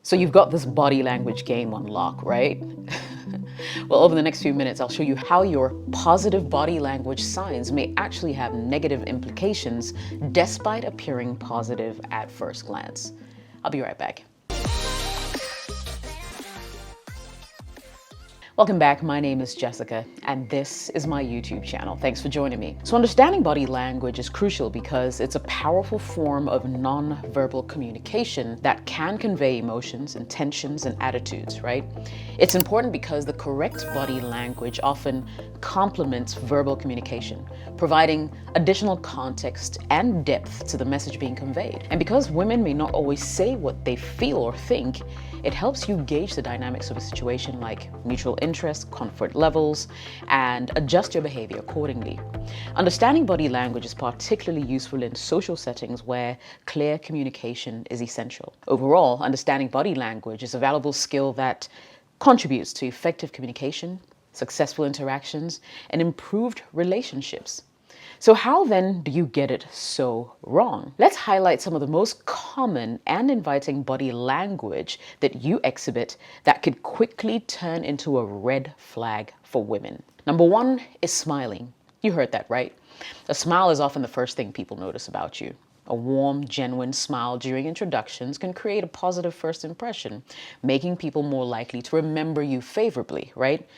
So you've got this body language game on lock, right? Well, over the next few minutes, I'll show you how your positive body language signs may actually have negative implications despite appearing positive at first glance. I'll be right back. Welcome back. My name is Jessica, and this is my YouTube channel. Thanks for joining me. So understanding body language is crucial because it's a powerful form of non-verbal communication that can convey emotions, intentions, and attitudes, right? It's important because the correct body language often complements verbal communication, providing additional context and depth to the message being conveyed. And because women may not always say what they feel or think, it helps you gauge the dynamics of a situation like mutual interest, comfort levels, and adjust your behavior accordingly. Understanding body language is particularly useful in social settings where clear communication is essential. Overall, understanding body language is a valuable skill that contributes to effective communication, successful interactions, and improved relationships. So how then do you get it so wrong? Let's highlight some of the most common and inviting body language that you exhibit that could quickly turn into a red flag for women. Number one is smiling. You heard that, right? A smile is often the first thing people notice about you. A warm, genuine smile during introductions can create a positive first impression, making people more likely to remember you favorably, right?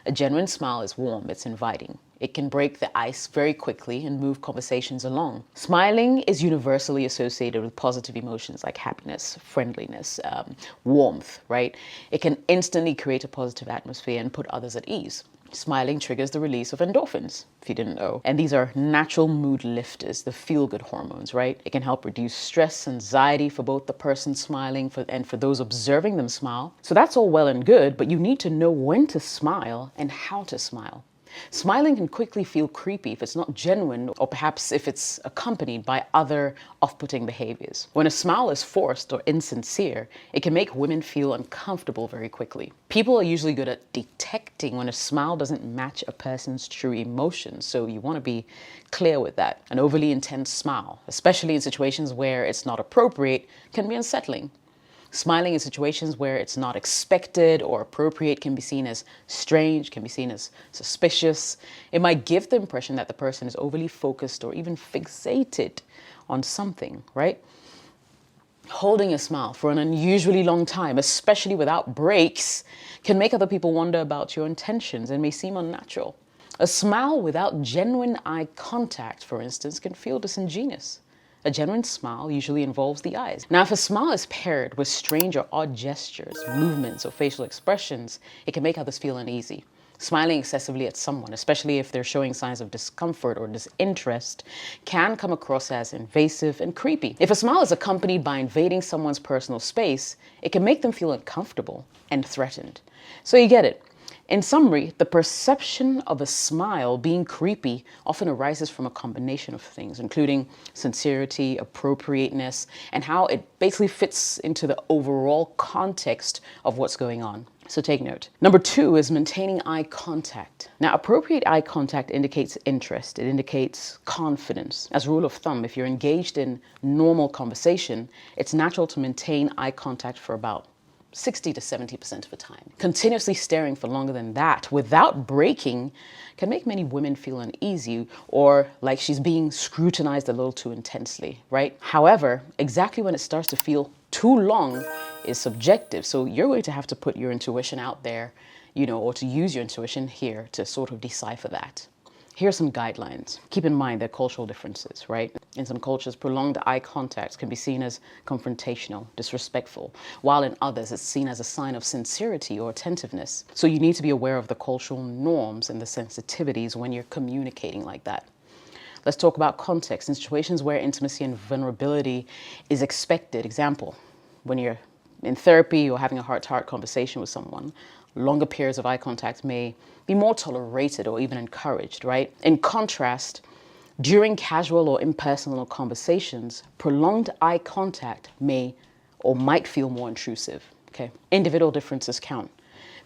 A genuine smile is warm, it's inviting. It can break the ice very quickly and move conversations along. Smiling is universally associated with positive emotions like happiness, friendliness, warmth, right? It can instantly create a positive atmosphere and put others at ease. Smiling triggers the release of endorphins, if you didn't know. And these are natural mood lifters, the feel-good hormones, right? It can help reduce stress, anxiety for both the person smiling and for those observing them smile. So that's all well and good, but you need to know when to smile and how to smile. Smiling can quickly feel creepy if it's not genuine, or perhaps if it's accompanied by other off-putting behaviors. When a smile is forced or insincere, it can make women feel uncomfortable very quickly. People are usually good at detecting when a smile doesn't match a person's true emotions, so you want to be clear with that. An overly intense smile, especially in situations where it's not appropriate, can be unsettling. Smiling in situations where it's not expected or appropriate can be seen as strange, can be seen as suspicious. It might give the impression that the person is overly focused or even fixated on something, right? Holding a smile for an unusually long time, especially without breaks, can make other people wonder about your intentions and may seem unnatural. A smile without genuine eye contact, for instance, can feel disingenuous. A genuine smile usually involves the eyes. Now, if a smile is paired with strange or odd gestures, movements, or facial expressions, it can make others feel uneasy. Smiling excessively at someone, especially if they're showing signs of discomfort or disinterest, can come across as invasive and creepy. If a smile is accompanied by invading someone's personal space, it can make them feel uncomfortable and threatened. So you get it. In summary, the perception of a smile being creepy often arises from a combination of things, including sincerity, appropriateness, and how it basically fits into the overall context of what's going on. So take note. Number two is maintaining eye contact. Now, appropriate eye contact indicates interest. It indicates confidence. As a rule of thumb, if you're engaged in normal conversation, it's natural to maintain eye contact for about 60 to 70% of the time. Continuously staring for longer than that without breaking can make many women feel uneasy or like she's being scrutinized a little too intensely, right? However, exactly when it starts to feel too long is subjective. So you're going to have to put your intuition out there, or to use your intuition here to sort of decipher that. Here are some guidelines. Keep in mind there are cultural differences, right? In some cultures, prolonged eye contact can be seen as confrontational, disrespectful, while in others it's seen as a sign of sincerity or attentiveness. So you need to be aware of the cultural norms and the sensitivities when you're communicating like that. Let's talk about context. In situations where intimacy and vulnerability is expected, example, when you're in therapy or having a heart-to-heart conversation with someone, longer periods of eye contact may be more tolerated or even encouraged, right? In contrast, during casual or impersonal conversations, prolonged eye contact may or might feel more intrusive, okay? Individual differences count.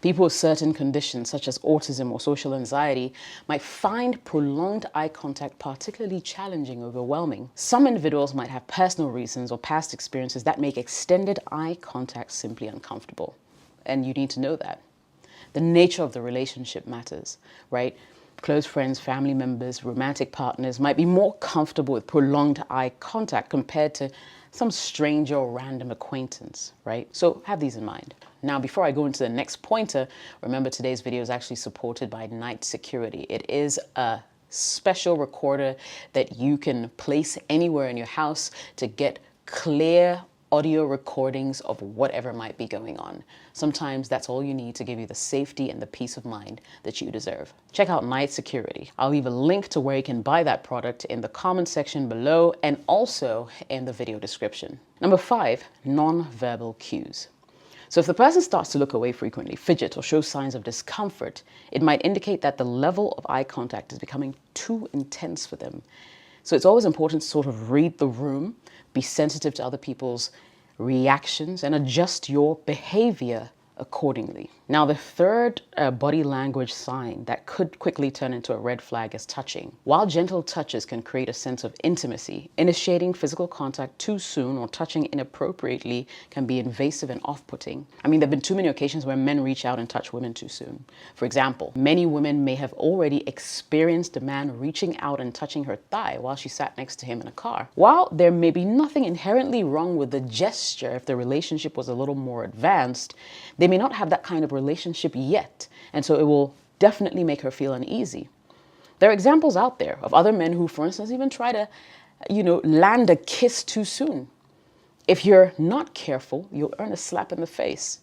People with certain conditions, such as autism or social anxiety, might find prolonged eye contact particularly challenging or overwhelming. Some individuals might have personal reasons or past experiences that make extended eye contact simply uncomfortable. And you need to know that. The nature of the relationship matters, right? Close friends, family members, romantic partners might be more comfortable with prolonged eye contact compared to some stranger or random acquaintance, right? So have these in mind. Now, before I go into the next pointer, remember today's video is actually supported by Night Security. It is a special recorder that you can place anywhere in your house to get clear audio recordings of whatever might be going on. Sometimes that's all you need to give you the safety and the peace of mind that you deserve. Check out Night Security. I'll leave a link to where you can buy that product in the comment section below and also in the video description. Number 5, non-verbal cues. So if the person starts to look away frequently, fidget, or show signs of discomfort, it might indicate that the level of eye contact is becoming too intense for them. So it's always important to sort of read the room, be sensitive to other people's reactions, and adjust your behavior accordingly. Now, the third body language sign that could quickly turn into a red flag is touching. While gentle touches can create a sense of intimacy, initiating physical contact too soon or touching inappropriately can be invasive and off-putting. I mean, there have been too many occasions where men reach out and touch women too soon. For example, many women may have already experienced a man reaching out and touching her thigh while she sat next to him in a car. While there may be nothing inherently wrong with the gesture if the relationship was a little more advanced, they may not have that kind of relationship yet, and so it will definitely make her feel uneasy. There are examples out there of other men who, for instance, even try to, land a kiss too soon. If you're not careful, you'll earn a slap in the face.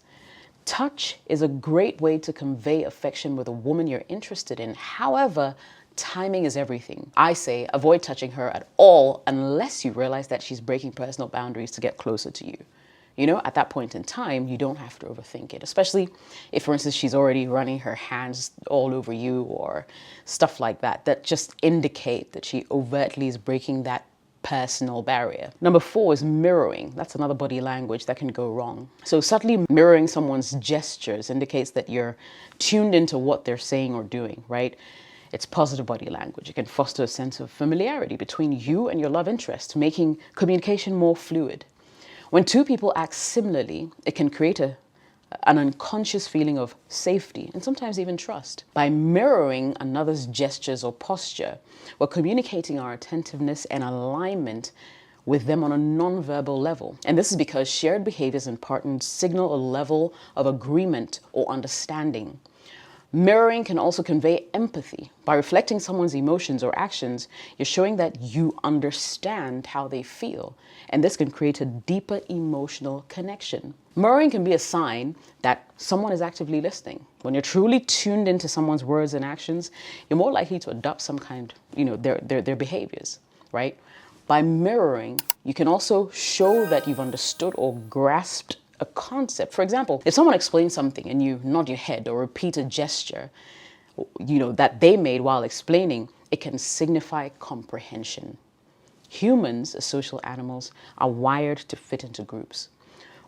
Touch is a great way to convey affection with a woman you're interested in. However, timing is everything. I say avoid touching her at all unless you realize that she's breaking personal boundaries to get closer to you. At that point in time, you don't have to overthink it, especially if, for instance, she's already running her hands all over you or stuff like that, that just indicate that she overtly is breaking that personal barrier. Number 4 is mirroring. That's another body language that can go wrong. So subtly mirroring someone's gestures indicates that you're tuned into what they're saying or doing, right? It's positive body language. It can foster a sense of familiarity between you and your love interest, making communication more fluid. When two people act similarly, it can create an unconscious feeling of safety and sometimes even trust. By mirroring another's gestures or posture, we're communicating our attentiveness and alignment with them on a non-verbal level. And this is because shared behaviors and patterns signal a level of agreement or understanding. Mirroring can also convey empathy. By reflecting someone's emotions or actions, you're showing that you understand how they feel, and this can create a deeper emotional connection. Mirroring can be a sign that someone is actively listening. When you're truly tuned into someone's words and actions, you're more likely to adopt some kind, their behaviors, right? By mirroring, you can also show that you've understood or grasped a concept. For example, if someone explains something and you nod your head or repeat a gesture, that they made while explaining, it can signify comprehension. Humans, as social animals, are wired to fit into groups.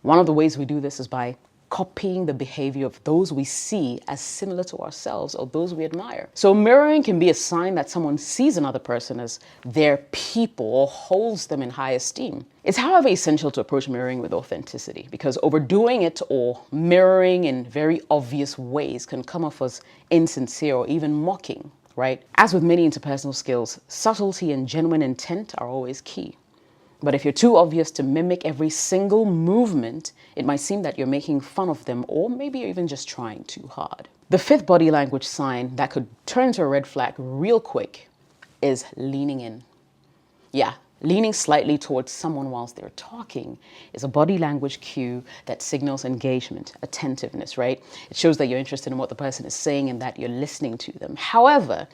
One of the ways we do this is by copying the behavior of those we see as similar to ourselves or those we admire. So mirroring can be a sign that someone sees another person as their people or holds them in high esteem. It's, however, essential to approach mirroring with authenticity, because overdoing it or mirroring in very obvious ways can come off as insincere or even mocking, right? As with many interpersonal skills, subtlety and genuine intent are always key. But if you're too obvious to mimic every single movement, it might seem that you're making fun of them, or maybe you're even just trying too hard. The 5th body language sign that could turn into a red flag real quick is leaning in. Yeah, leaning slightly towards someone whilst they're talking is a body language cue that signals engagement, attentiveness, right? It shows that you're interested in what the person is saying and that you're listening to them. However,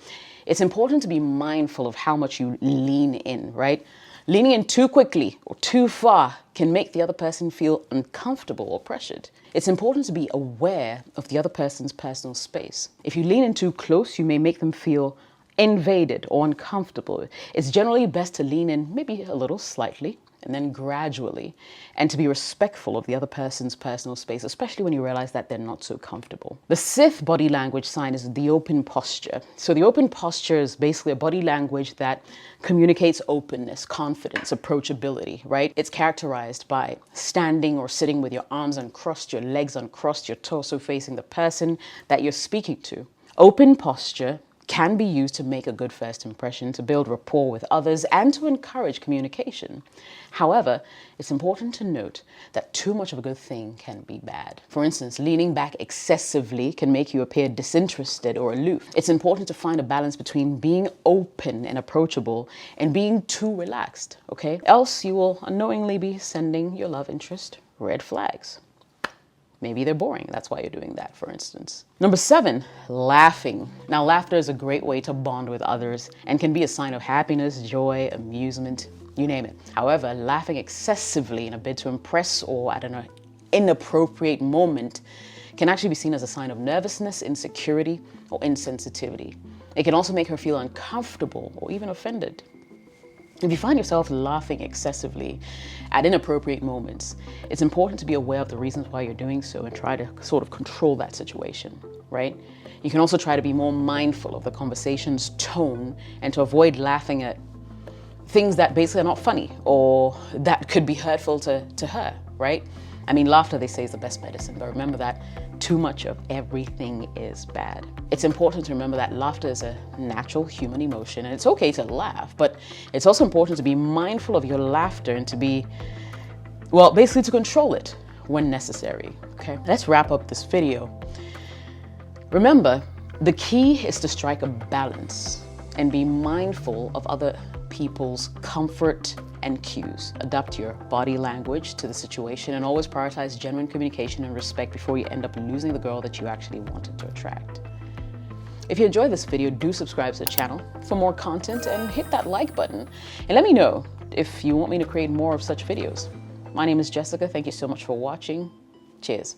it's important to be mindful of how much you lean in, right? Leaning in too quickly or too far can make the other person feel uncomfortable or pressured. It's important to be aware of the other person's personal space. If you lean in too close, you may make them feel invaded or uncomfortable. It's generally best to lean in maybe a little slightly and then gradually, and to be respectful of the other person's personal space, especially when you realize that they're not so comfortable. The sixth body language sign is the open posture. So the open posture is basically a body language that communicates openness, confidence, approachability, right? It's characterized by standing or sitting with your arms uncrossed, your legs uncrossed, your torso facing the person that you're speaking to. Open posture can be used to make a good first impression, to build rapport with others, and to encourage communication. However, it's important to note that too much of a good thing can be bad. For instance, leaning back excessively can make you appear disinterested or aloof. It's important to find a balance between being open and approachable and being too relaxed, okay? Else you will unknowingly be sending your love interest red flags. Maybe they're boring. That's why you're doing that, for instance. Number 7, laughing. Now, laughter is a great way to bond with others and can be a sign of happiness, joy, amusement, you name it. However, laughing excessively in a bid to impress or at an inappropriate moment can actually be seen as a sign of nervousness, insecurity, or insensitivity. It can also make her feel uncomfortable or even offended. If you find yourself laughing excessively at inappropriate moments, it's important to be aware of the reasons why you're doing so and try to sort of control that situation, right? You can also try to be more mindful of the conversation's tone and to avoid laughing at things that basically are not funny or that could be hurtful to her, right? I mean, laughter, they say, is the best medicine, but remember that too much of everything is bad. It's important to remember that laughter is a natural human emotion, and it's okay to laugh, but it's also important to be mindful of your laughter and to be, well, basically to control it when necessary, okay? Let's wrap up this video. Remember, the key is to strike a balance and be mindful of other people's comfort and cues. Adapt your body language to the situation and always prioritize genuine communication and respect before you end up losing the girl that you actually wanted to attract. If you enjoyed this video, do subscribe to the channel for more content and hit that like button. And let me know if you want me to create more of such videos. My name is Jessica. Thank you so much for watching. Cheers.